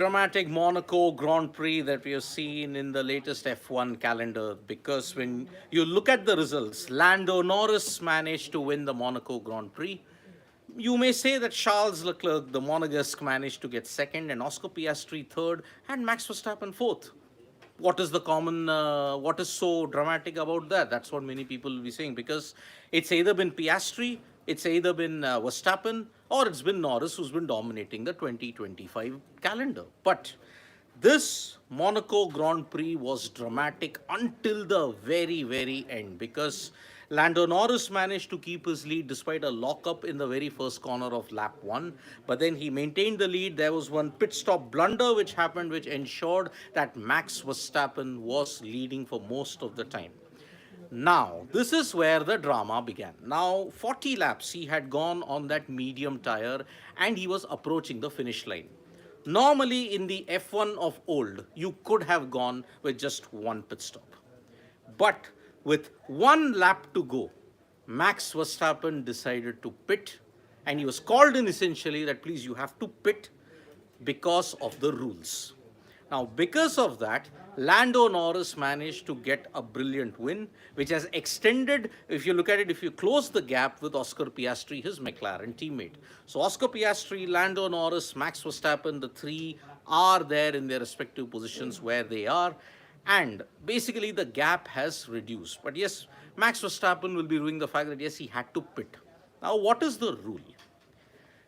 Dramatic Monaco Grand Prix that we have seen in the latest F1 calendar, because when you look at the results, Lando Norris managed to win the Monaco Grand Prix. You may say that Charles Leclerc, the Monegasque, managed to get second, and Oscar Piastri third, and Max Verstappen fourth. What is so dramatic about that? That's what many people will be saying, because it's either been Piastri, it's either been Verstappen, or it's been Norris who's been dominating the 2025 calendar. But this Monaco Grand Prix was dramatic until the very, very end, because Lando Norris managed to keep his lead despite a lockup in the very first corner of lap 1. But then he maintained the lead. There was one pit stop blunder which happened, which ensured that Max Verstappen was leading for most of the time. Now, this is where the drama began. Now, 40 laps he had gone on that medium tire and he was approaching the finish line. Normally, in the F1 of old, you could have gone with just one pit stop. But with one lap to go, Max Verstappen decided to pit, and he was called in essentially that please you have to pit because of the rules. Now, because of that, Lando Norris managed to get a brilliant win, which has extended, if you look at it, if you close the gap with Oscar Piastri, his McLaren teammate. So Oscar Piastri, Lando Norris, Max Verstappen, the three are there in their respective positions where they are. And basically the gap has reduced. But yes, Max Verstappen will be ruining the fact that yes, he had to pit. Now, what is the rule?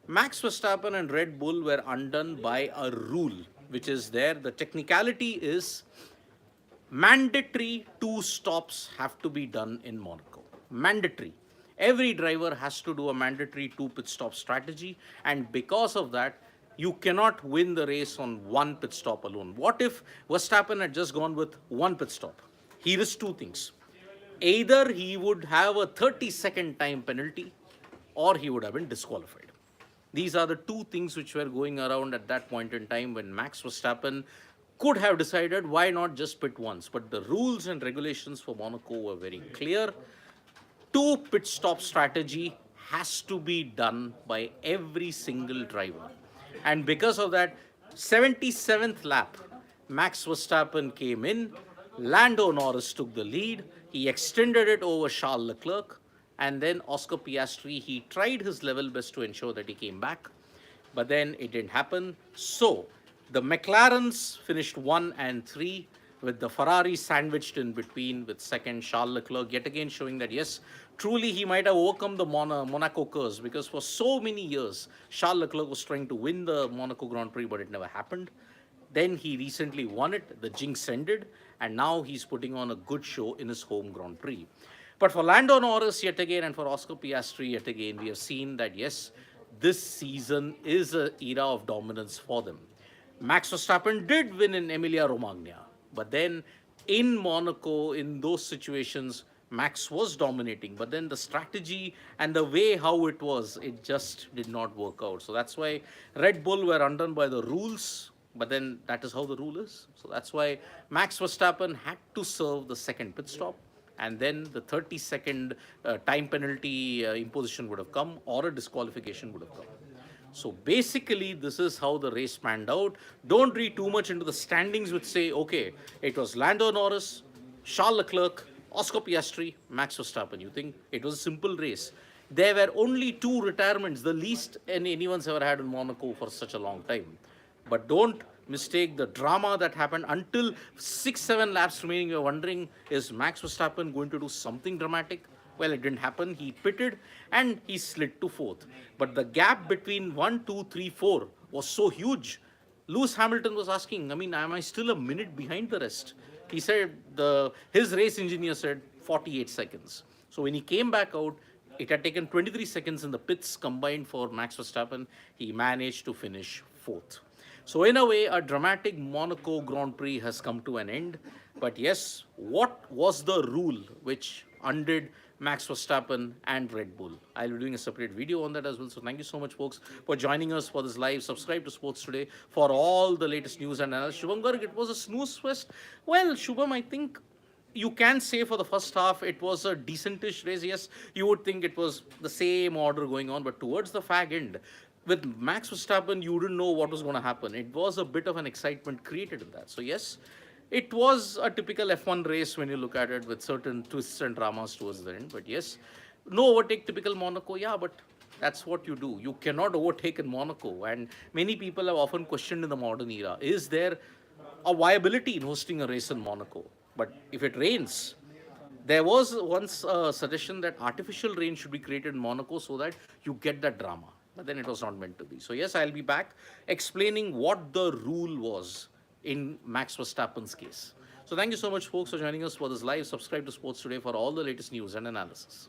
Max Verstappen and Red Bull were undone by a rule which is there. The technicality is mandatory 2 stops have to be done in Monaco. Mandatory. Every driver has to do a mandatory 2 pit stop strategy, and because of that, you cannot win the race on one pit stop alone. What if Verstappen had just gone with one pit stop? He risks 2 things. Either he would have a 30-second time penalty or he would have been disqualified. These are the 2 things which were going around at that point in time when Max Verstappen could have decided why not just pit once. But the rules and regulations for Monaco were very clear. 2 pit stop strategy has to be done by every single driver. And because of that, 77th lap, Max Verstappen came in, Lando Norris took the lead, he extended it over Charles Leclerc, and then Oscar Piastri, he tried his level best to ensure that he came back, but then it didn't happen. So, the McLarens finished 1 and 3, with the Ferrari sandwiched in between with second Charles Leclerc, yet again showing that yes, truly he might have overcome the Monaco curse, because for so many years Charles Leclerc was trying to win the Monaco Grand Prix, but it never happened. Then he recently won it, the jinx ended, and now he's putting on a good show in his home Grand Prix. But for Lando Norris yet again and for Oscar Piastri yet again, we have seen that yes, this season is an era of dominance for them. Max Verstappen did win in Emilia-Romagna, but then in Monaco, in those situations, Max was dominating. But then the strategy and the way how it was, it just did not work out. So that's why Red Bull were undone by the rules. But then that is how the rule is. So that's why Max Verstappen had to serve the second pit stop. And then the 30-second time penalty imposition would have come, or a disqualification would have come. So basically, this is how the race panned out. Don't read too much into the standings which say, okay, it was Lando Norris, Charles Leclerc, Oscar Piastri, Max Verstappen. You think it was a simple race. There were only 2 retirements, the least anyone's ever had in Monaco for such a long time. But don't mistake the drama that happened until 6-7 laps remaining. You're wondering, is Max Verstappen going to do something dramatic? Well, it didn't happen. He pitted and he slid to 4th. But the gap between 1, 2, 3, 4 was so huge. Lewis Hamilton was asking, I mean, am I still a minute behind the rest? He said, his race engineer said 48 seconds. So when he came back out, it had taken 23 seconds in the pits combined for Max Verstappen. He managed to finish 4th. So in a way, a dramatic Monaco Grand Prix has come to an end. But yes, what was the rule which undid Max Verstappen and Red Bull? I'll be doing a separate video on that as well. So thank you so much, folks, for joining us for this live. Subscribe to Sports Today for all the latest news and analysis. Shubham Garg, it was a snooze fest. Well, Shubham, I think you can say for the first half it was a decentish race. Yes, you would think it was the same order going on, but towards the fag end, with Max Verstappen, you didn't know what was going to happen. It was a bit of an excitement created in that. So, yes, it was a typical F1 race when you look at it with certain twists and dramas towards the end. But, yes, no overtake typical Monaco. Yeah, but that's what you do. You cannot overtake in Monaco. And many people have often questioned in the modern era, is there a viability in hosting a race in Monaco? But if it rains, there was once a suggestion that artificial rain should be created in Monaco so that you get that drama. But then it was not meant to be. So, yes, I'll be back explaining what the rule was in Max Verstappen's case. So, thank you so much, folks, for joining us for this live. Subscribe to Sports Today for all the latest news and analysis.